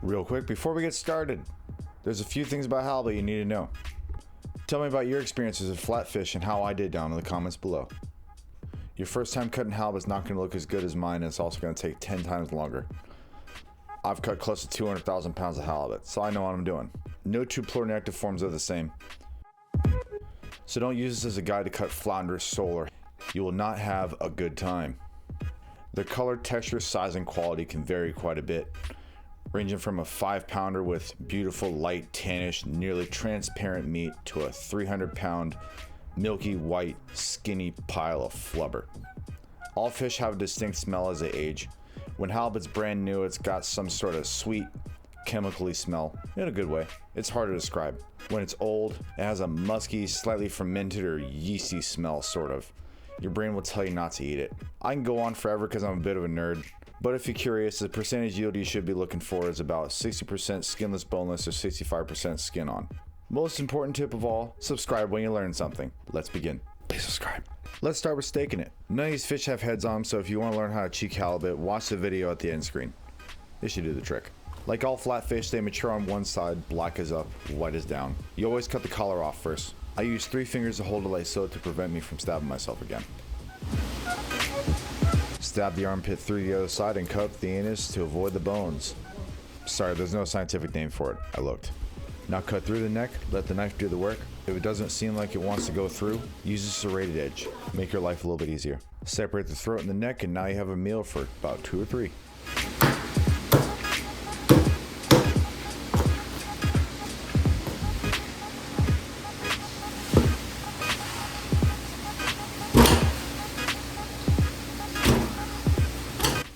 Real quick, before we get started, there's a few things about halibut you need to know. Tell me about your experiences with flatfish and how I did down in the comments below. Your first time cutting halibut is not going to look as good as mine, and it's also going to take 10 times longer. I've cut close to 200,000 pounds of halibut, so I know what I'm doing. No two plurineactive forms are the same. So don't use this as a guide to cut flounder, sole, or you will not have a good time. The color, texture, size, and quality can vary quite a bit, ranging from a 5-pounder with beautiful, light, tannish, nearly transparent meat to a 300-pound, milky, white, skinny pile of flubber. All fish have a distinct smell as they age. When halibut's brand new, it's got some sort of sweet, chemically smell, in a good way. It's hard to describe. When it's old, it has a musky, slightly fermented or yeasty smell, sort of. Your brain will tell you not to eat it. I can go on forever because I'm a bit of a nerd, but if you're curious, the percentage yield you should be looking for is about 60% skinless, boneless, or 65% skin on. Most important tip of all, subscribe when you learn something. Let's begin. Please subscribe. Let's start with staking it. None of these fish have heads on them, so if you want to learn how to cheek halibut, watch the video at the end screen. This should do the trick. Like all flatfish, they mature on one side, black is up, white is down. You always cut the collar off first. I use 3 fingers to hold it like so to prevent me from stabbing myself again. Stab the armpit through the other side and cut up the anus to avoid the bones. Sorry, there's no scientific name for it. I looked. Now cut through the neck, let the knife do the work. If it doesn't seem like it wants to go through, use a serrated edge. Make your life a little bit easier. Separate the throat and the neck, and now you have a meal for about 2 or 3.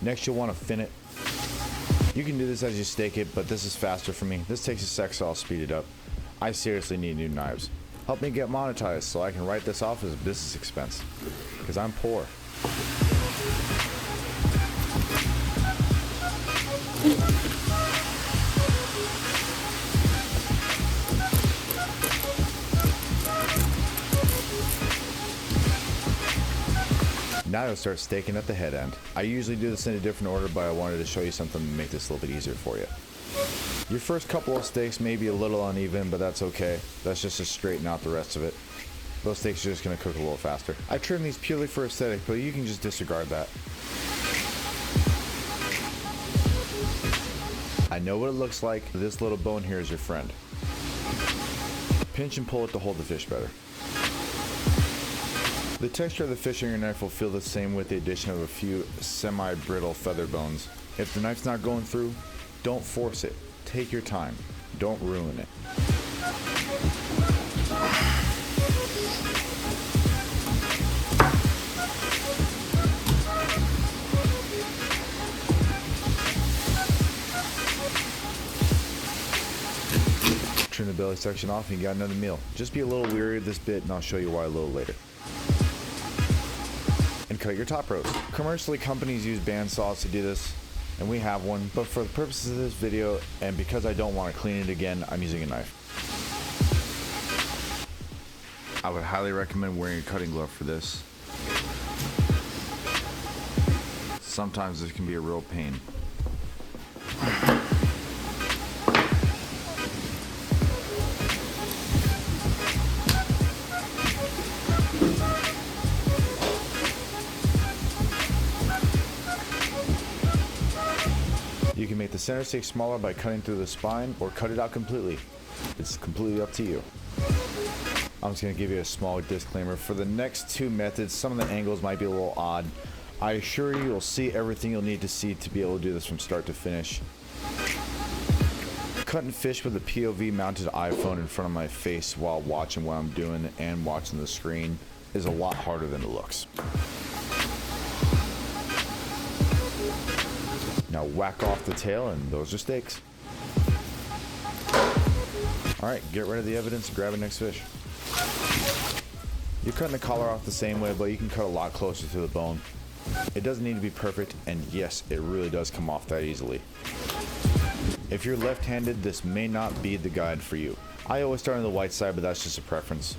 Next, you'll want to fin it. You can do this as you stake it, but this is faster for me. This takes a sec, so I'll speed it up. I seriously need new knives. Help me get monetized so I can write this off as a business expense, because I'm poor. Now you'll start staking at the head end. I usually do this in a different order, but I wanted to show you something to make this a little bit easier for you. Your first couple of steaks may be a little uneven, but that's okay. That's just to straighten out the rest of it. Those steaks are just going to cook a little faster. I trim these purely for aesthetic, but you can just disregard that. I know what it looks like. This little bone here is your friend. Pinch and pull it to hold the fish better. The texture of the fish on your knife will feel the same with the addition of a few semi-brittle feather bones. If the knife's not going through, don't force it. Take your time. Don't ruin it. Trim the belly section off and you got another meal. Just be a little weary of this bit and I'll show you why a little later. And cut your top roast. Commercially, companies use bandsaws to do this, and we have one, but for the purposes of this video, and because I don't want to clean it again, I'm using a knife. I would highly recommend wearing a cutting glove for this. Sometimes this can be a real pain. You can make the center steak smaller by cutting through the spine or cut it out completely. It's completely up to you. I'm just going to give you a small disclaimer. For the next 2 methods, some of the angles might be a little odd. I assure you, you'll see everything you'll need to see to be able to do this from start to finish. Cutting fish with a POV mounted iPhone in front of my face while watching what I'm doing and watching the screen is a lot harder than it looks. Now whack off the tail and those are steaks. Alright, get rid of the evidence and grab the next fish. You're cutting the collar off the same way, but you can cut a lot closer to the bone. It doesn't need to be perfect, and yes, it really does come off that easily. If you're left-handed, this may not be the guide for you. I always start on the white side, but that's just a preference.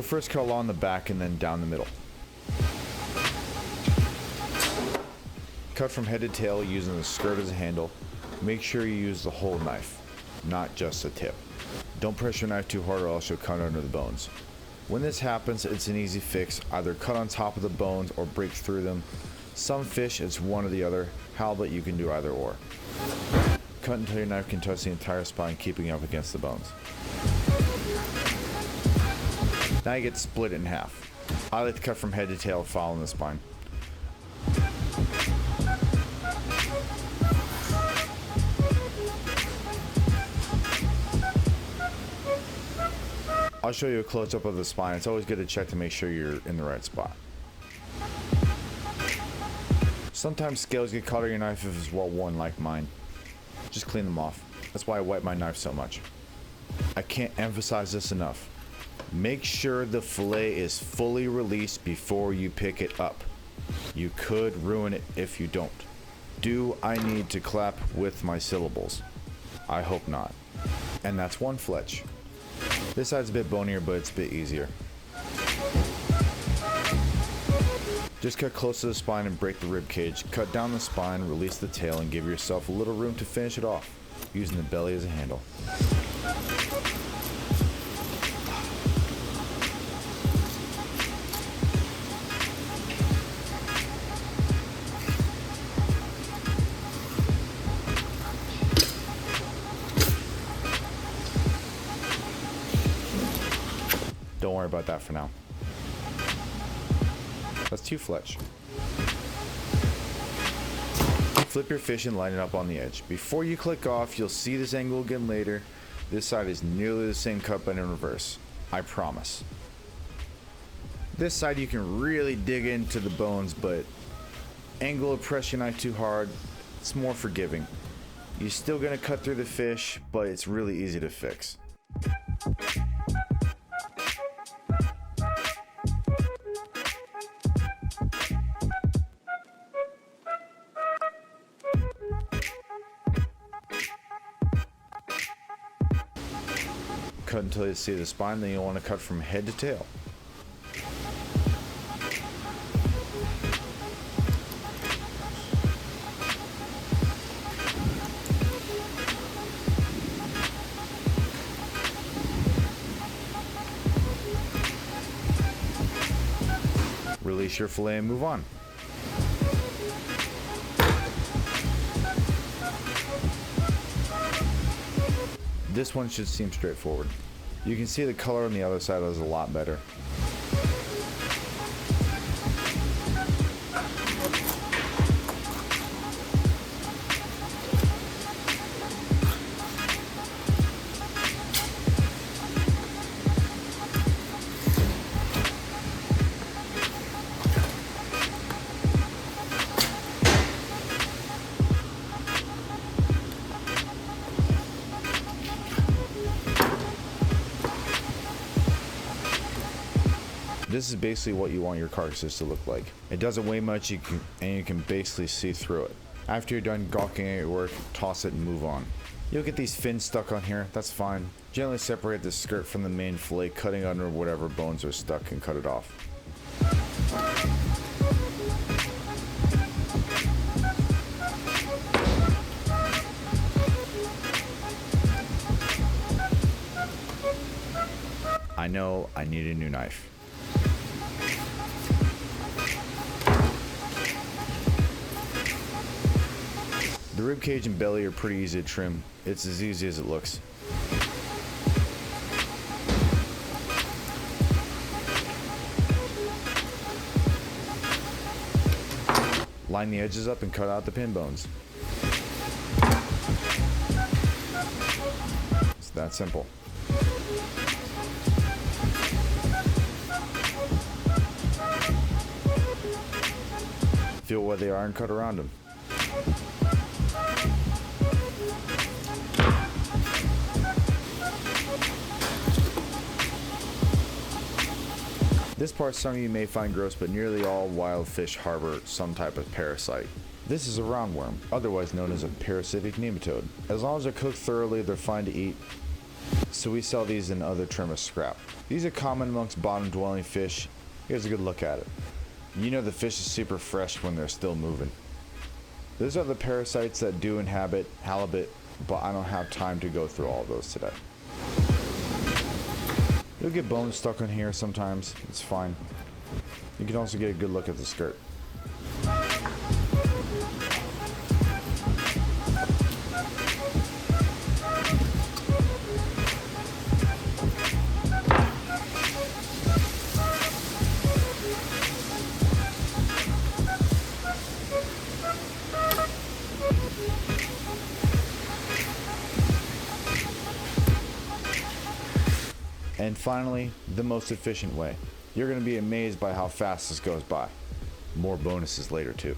We'll first cut along the back and then down the middle. Cut from head to tail using the skirt as a handle. Make sure you use the whole knife, not just the tip. Don't press your knife too hard or else you'll cut under the bones. When this happens, it's an easy fix. Either cut on top of the bones or break through them. Some fish, it's one or the other. Halibut, you can do either or. Cut until your knife can touch the entire spine, keeping up against the bones. Now you get to split it in half. I like to cut from head to tail, following the spine. I'll show you a close-up of the spine. It's always good to check to make sure you're in the right spot. Sometimes scales get caught on your knife if it's well worn like mine. Just clean them off. That's why I wipe my knife so much. I can't emphasize this enough. Make sure the fillet is fully released before you pick it up. You could ruin it if you don't. Do I need to clap with my syllables? I hope not. And that's one fletch. This side's a bit bonier, but it's a bit easier. Just cut close to the spine and break the rib cage. Cut down the spine, release the tail, and give yourself a little room to finish it off, using the belly as a handle. Don't worry about that for now. That's two fletch. Flip your fish and line it up on the edge. Before you click off, you'll see this angle again later. This side is nearly the same cut but in reverse. I promise. This side you can really dig into the bones, but angle or press your knife too hard, it's more forgiving. You're still gonna cut through the fish, but it's really easy to fix. Cut until you see the spine, then you'll want to cut from head to tail. Release your fillet and move on. This one should seem straightforward. You can see the color on the other side is a lot better. This is basically what you want your carcasses to look like. It doesn't weigh much, you can basically see through it. After you're done gawking at your work, toss it and move on. You'll get these fins stuck on here, that's fine. Gently separate the skirt from the main fillet, cutting under whatever bones are stuck, and cut it off. I know I need a new knife. The rib cage and belly are pretty easy to trim. It's as easy as it looks. Line the edges up and cut out the pin bones. It's that simple. Feel where they are and cut around them. This part some of you may find gross, but nearly all wild fish harbor some type of parasite. This is a roundworm, otherwise known as a parasitic nematode. As long as they're cooked thoroughly, they're fine to eat. so we sell these in other trim as scrap. These are common amongst bottom dwelling fish. Here's a good look at it. You know the fish is super fresh when they're still moving. Those are the parasites that do inhabit halibut, but I don't have time to go through all of those today. You'll get bones stuck on here sometimes, it's fine. You can also get a good look at the skirt. And finally, the most efficient way. You're going to be amazed by how fast this goes by. More bonuses later too.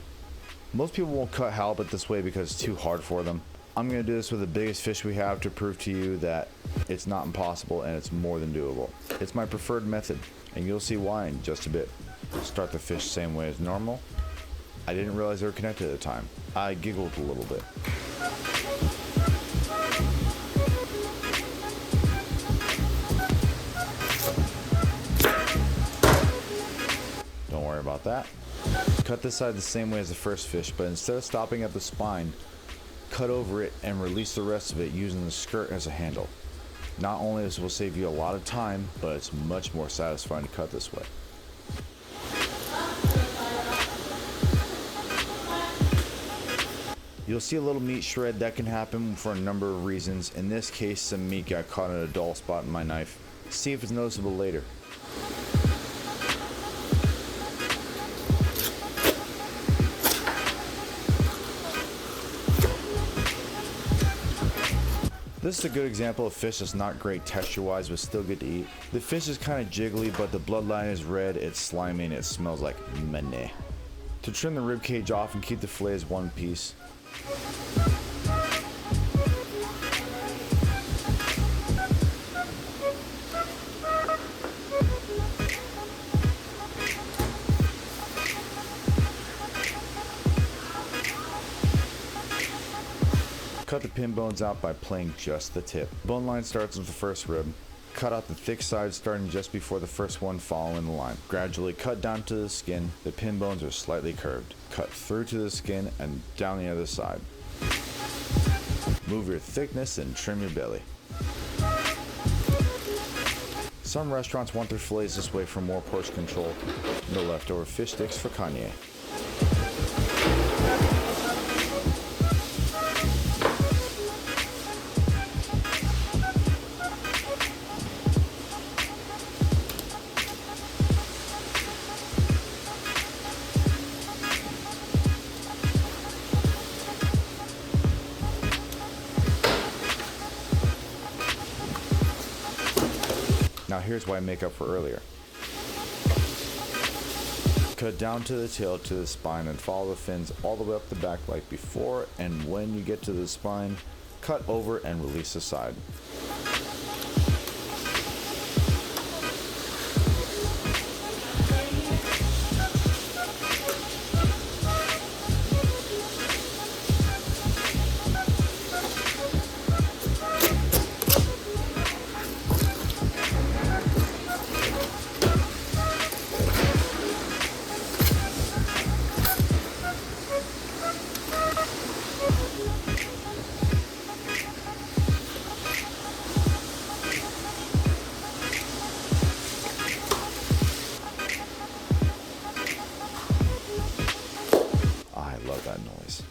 Most people won't cut halibut this way because it's too hard for them. I'm going to do this with the biggest fish we have to prove to you that it's not impossible and it's more than doable. It's my preferred method, and you'll see why in just a bit. Start the fish the same way as normal. I didn't realize they were connected at the time. I giggled a little bit. Don't worry about that. Cut this side the same way as the first fish, but instead of stopping at the spine, cut over it and release the rest of it using the skirt as a handle. Not only this will save you a lot of time, but it's much more satisfying to cut this way. You'll see a little meat shred. That can happen for a number of reasons. In this case, some meat got caught in a dull spot in my knife. See if it's noticeable later. This is a good example of fish that's not great texture-wise, but still good to eat. The fish is kind of jiggly, but the bloodline is red, it's slimy, and it smells like money. To trim the rib cage off and keep the fillet as one piece, cut the pin bones out by playing just the tip. Bone line starts with the first rib. Cut out the thick side starting just before the first one following the line. Gradually cut down to the skin. The pin bones are slightly curved. Cut through to the skin and down the other side. Move your thickness and trim your belly. Some restaurants want their fillets this way for more portion control. No leftover fish sticks for Kanye. Now here's why I make up for earlier. Cut down to the tail to the spine and follow the fins all the way up the back like before, and when you get to the spine, cut over and release the side. I love that noise.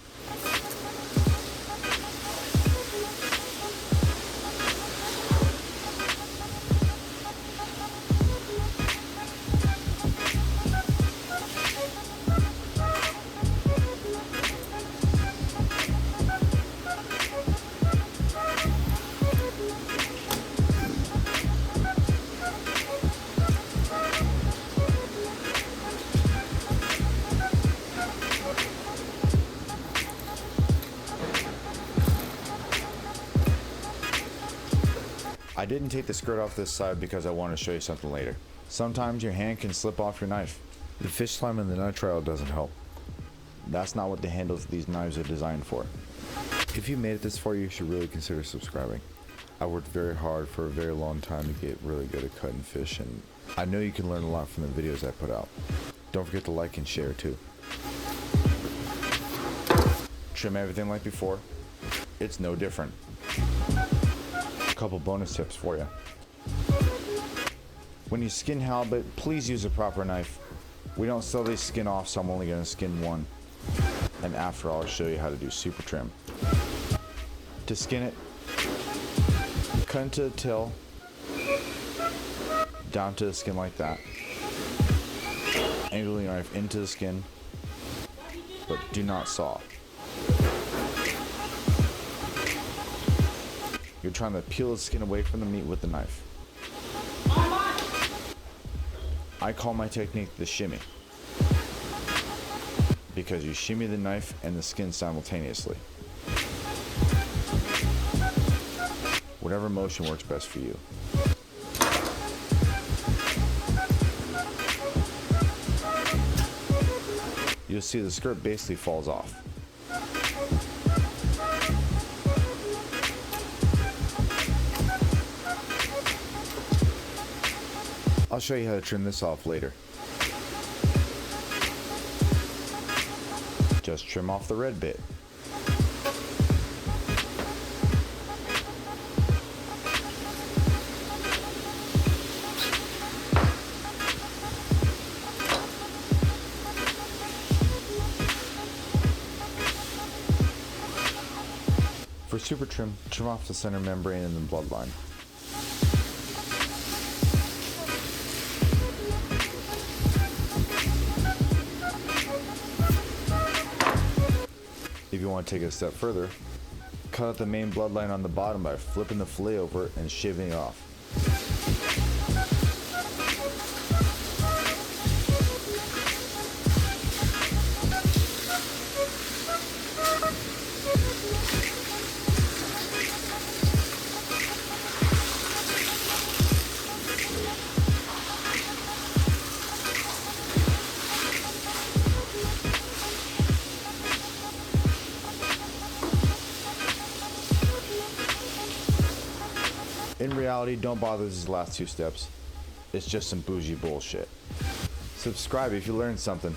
I didn't take the skirt off this side because I want to show you something later. Sometimes your hand can slip off your knife. The fish slime in the nitrile doesn't help. That's not what the handles of these knives are designed for. If you made it this far, you should really consider subscribing. I worked very hard for a very long time to get really good at cutting fish, and I know you can learn a lot from the videos I put out. Don't forget to like and share too. Trim everything like before. It's no different. A couple bonus tips for you. When you skin halibut, please use a proper knife. We don't sell these skin off, so I'm only going to skin one. And after I'll show you how to do super trim. To skin it, cut into the tail, down to the skin like that. Angle your knife into the skin, but do not saw. You're trying to peel the skin away from the meat with the knife. I call my technique the shimmy, because you shimmy the knife and the skin simultaneously. Whatever motion works best for you. You'll see the skirt basically falls off. I'll show you how to trim this off later. Just trim off the red bit. For super trim, trim off the center membrane and the bloodline. If you want to take it a step further, cut out the main bloodline on the bottom by flipping the fillet over and shaving it off. In reality, don't bother with these last two steps. It's just some bougie bullshit. Subscribe if you learned something.